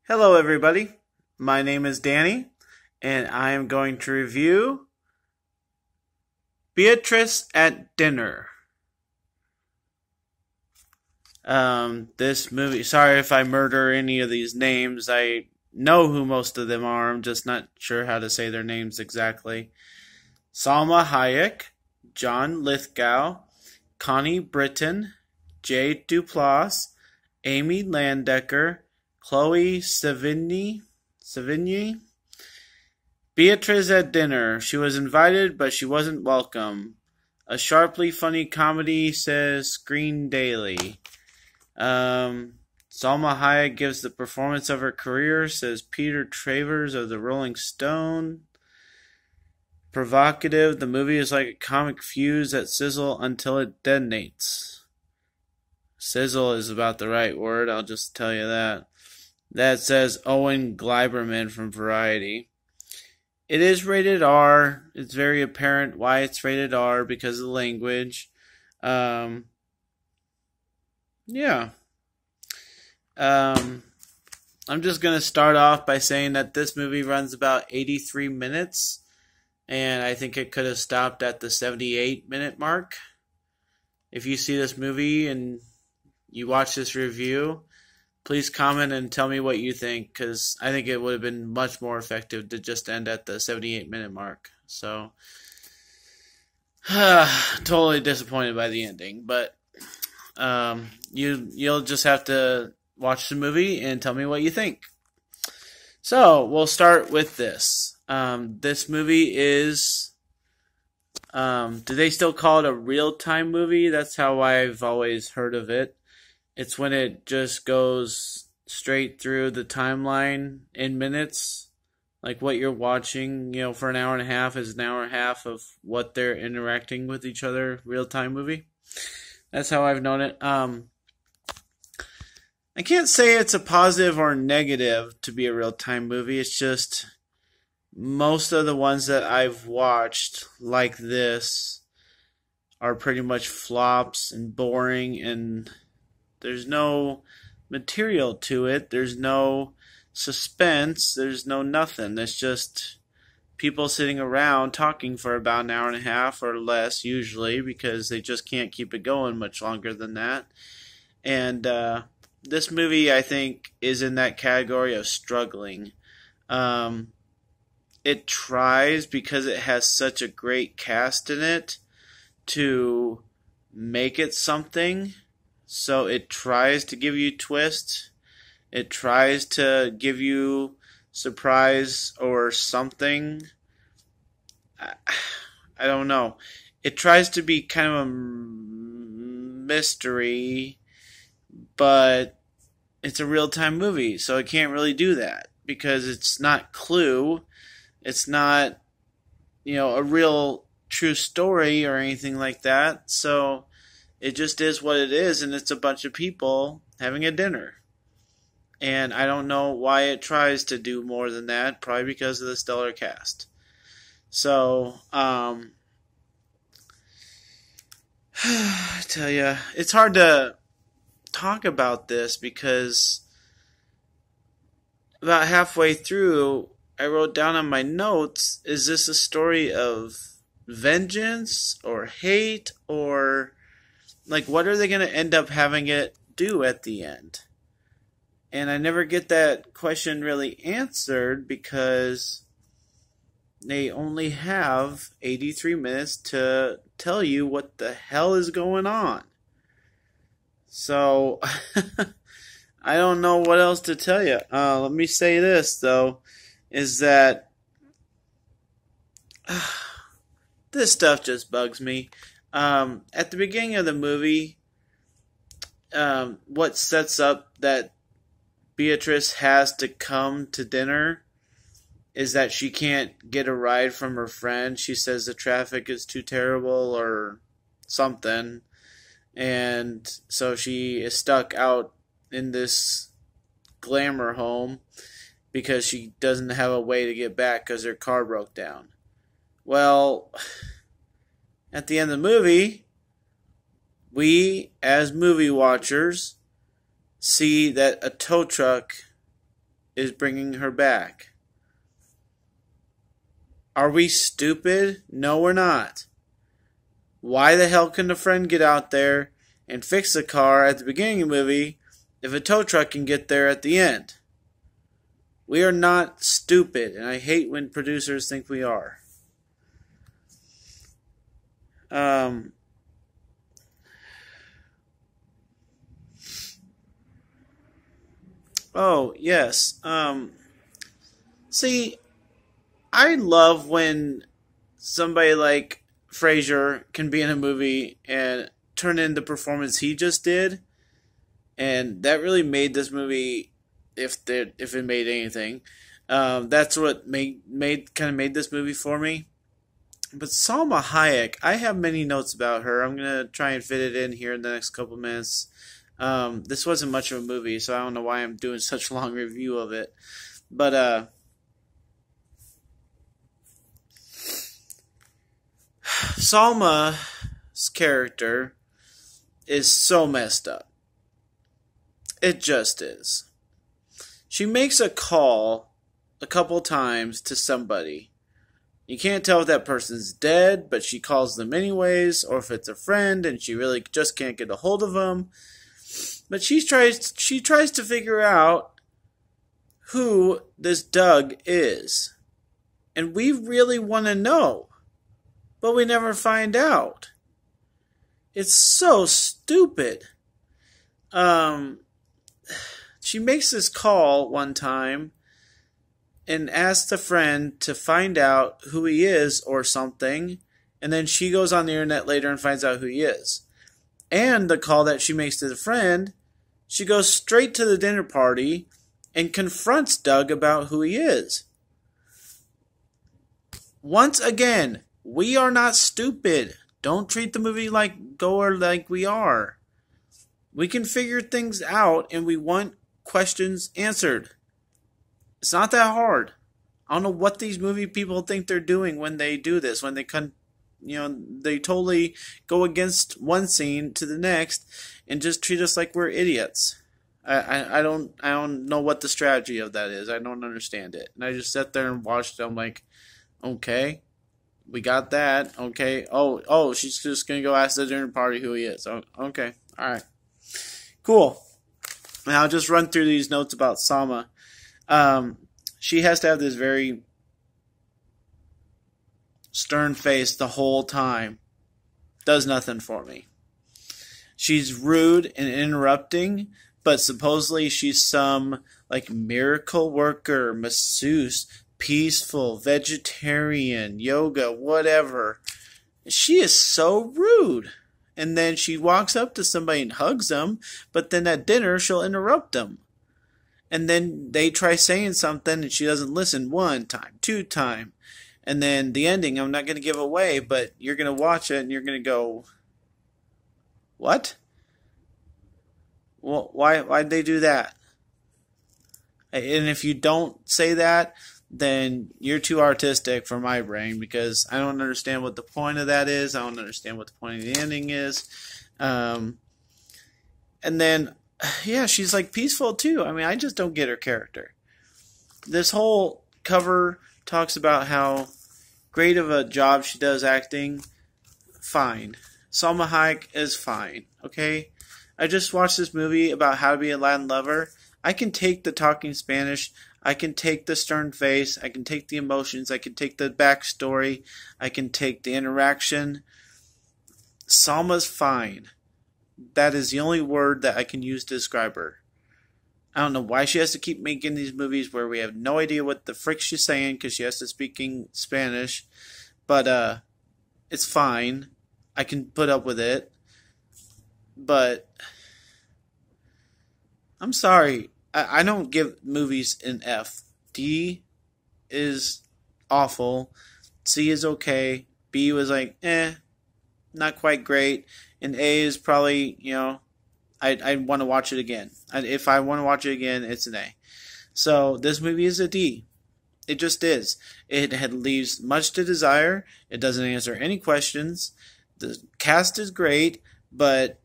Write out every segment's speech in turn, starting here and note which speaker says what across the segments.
Speaker 1: Hello, everybody. My name is Danny, and I am going to review Beatriz at Dinner. This movie, sorry if I murder any of these names. I know who most of them are. I'm just not sure how to say their names exactly. Salma Hayek, John Lithgow, Connie Britton, Jay Duplass, Amy Landecker, Chloe Sevigny. Beatriz at Dinner. She was invited, but she wasn't welcome. A sharply funny comedy, says Screen Daily. Salma Hayek gives the performance of her career, says Peter Travers of the Rolling Stone. Provocative. The movie is like a comic fuse that sizzle until it detonates. Sizzle is about the right word, I'll just tell you that. That says Owen Gleiberman from Variety. It is rated R. It's very apparent why it's rated R because of the language. Yeah. I'm just going to start off by saying that this movie runs about 83 minutes. And I think it could have stopped at the 78-minute mark. If you see this movie and you watch this review, please comment and tell me what you think, because I think it would have been much more effective to just end at the 78-minute mark. So, totally disappointed by the ending, but you'll just have to watch the movie and tell me what you think. So, we'll start with this. This movie is, do they still call it a real-time movie? That's how I've always heard of it. It's when it just goes straight through the timeline in minutes. Like what you're watching, for an hour and a half is an hour and a half of what they're interacting with each other. Real-time movie. That's how I've known it. I can't say it's a positive or negative to be a real-time movie. It's just most of the ones that I've watched like this are pretty much flops and boring, and there's no material to it. There's no suspense. There's no nothing. It's just people sitting around talking for about an hour and a half or less, usually, because they just can't keep it going much longer than that. And this movie, I think, is in that category of struggling. It tries, because it has such a great cast in it, to make it something. So it tries to give you twists. It tries to give you surprise or something. I don't know. It tries to be kind of a mystery, but it's a real-time movie, so it can't really do that because it's not Clue. It's not, a real true story or anything like that. So it just is what it is, and it's a bunch of people having a dinner. And I don't know why it tries to do more than that, probably because of the stellar cast. So, I tell you, it's hard to talk about this because about halfway through, I wrote down on my notes, is this a story of vengeance or hate, or like what are they going to end up having it do at the end? And I never get that question really answered because they only have 83 minutes to tell you what the hell is going on. So I don't know what else to tell you. Let me say this, though, is that this stuff just bugs me. At the beginning of the movie, what sets up that Beatriz has to come to dinner is that she can't get a ride from her friend. She says the traffic is too terrible or something. And so she is stuck out in this glamour home because she doesn't have a way to get back because her car broke down. Well, at the end of the movie, we, as movie watchers, see that a tow truck is bringing her back. Are we stupid? No, we're not. Why the hell can the friend get out there and fix the car at the beginning of the movie if a tow truck can get there at the end? We are not stupid, and I hate when producers think we are. Oh, yes. See, I love when somebody like Frasier can be in a movie and turn in the performance he just did, and that really made this movie, if it made anything, that's what made this movie for me. But Salma Hayek, I have many notes about her. I'm gonna try and fit it in here in the next couple minutes. This wasn't much of a movie, so I don't know why I'm doing such a long review of it. But Salma's character is so messed up. It just is. She makes a call a couple times to somebody. You can't tell if that person's dead, but she calls them anyways, or if it's a friend and she really just can't get a hold of them. But she tries to figure out who this Doug is. And we really want to know, but we never find out. It's so stupid. She makes this call one time and asks a friend to find out who he is or something, and then she goes on the internet later and finds out who he is. And the call that she makes to the friend, she goes straight to the dinner party and confronts Doug about who he is. Once again, we are not stupid. Don't treat the movie like goer like we are. We can figure things out, and we want questions answered. It's not that hard. I don't know what these movie people think they're doing when they do this. When they they totally go against one scene to the next and just treat us like we're idiots. I don't know what the strategy of that is. I don't understand it. And I just sat there and watched it. I'm like, okay, we got that. Okay. Oh, she's just gonna go ask the dinner party who he is. Oh, okay. All right. Cool. And I'll just run through these notes about Salma. She has to have this very stern face the whole time. Does nothing for me. She's rude and interrupting, but supposedly she's some like miracle worker, masseuse, peaceful, vegetarian, yoga, whatever. She is so rude. And then she walks up to somebody and hugs them, but then at dinner she'll interrupt them. And then they try saying something and she doesn't listen one time, two time. And then the ending, I'm not going to give away, but you're going to watch it and you're going to go, what? Well, why'd they do that? And if you don't say that, then you're too artistic for my brain, because I don't understand what the point of that is. I don't understand what the point of the ending is. And then, yeah, she's like peaceful too. I mean, I just don't get her character. This whole cover talks about how great of a job she does acting. Fine. Salma Hayek is fine. Okay? I just watched this movie about how to be a Latin lover. I can take the talking Spanish. I can take the stern face. I can take the emotions. I can take the backstory. I can take the interaction. Salma's fine. That is the only word that I can use to describe her. I don't know why she has to keep making these movies where we have no idea what the frick she's saying because she has to speak Spanish. But it's fine. I can put up with it. But I'm sorry. I don't give movies an F. D is awful. C is okay. B was like, not quite great. And A is probably, I want to watch it again. If I want to watch it again, it's an A. So this movie is a D. It just is. It leaves much to desire. It doesn't answer any questions. The cast is great, but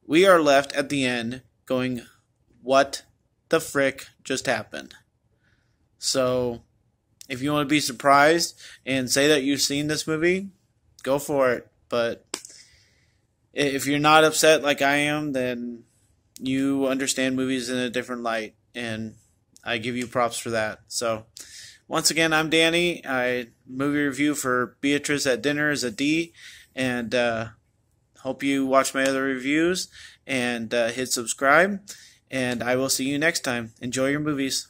Speaker 1: we are left at the end going, what the frick just happened? So if you want to be surprised and say that you've seen this movie, go for it. But if you're not upset like I am, then you understand movies in a different light, and I give you props for that. So once again, I'm Danny. I movie review for Beatriz at Dinner is a D, and hope you watch my other reviews and hit subscribe. And I will see you next time. Enjoy your movies.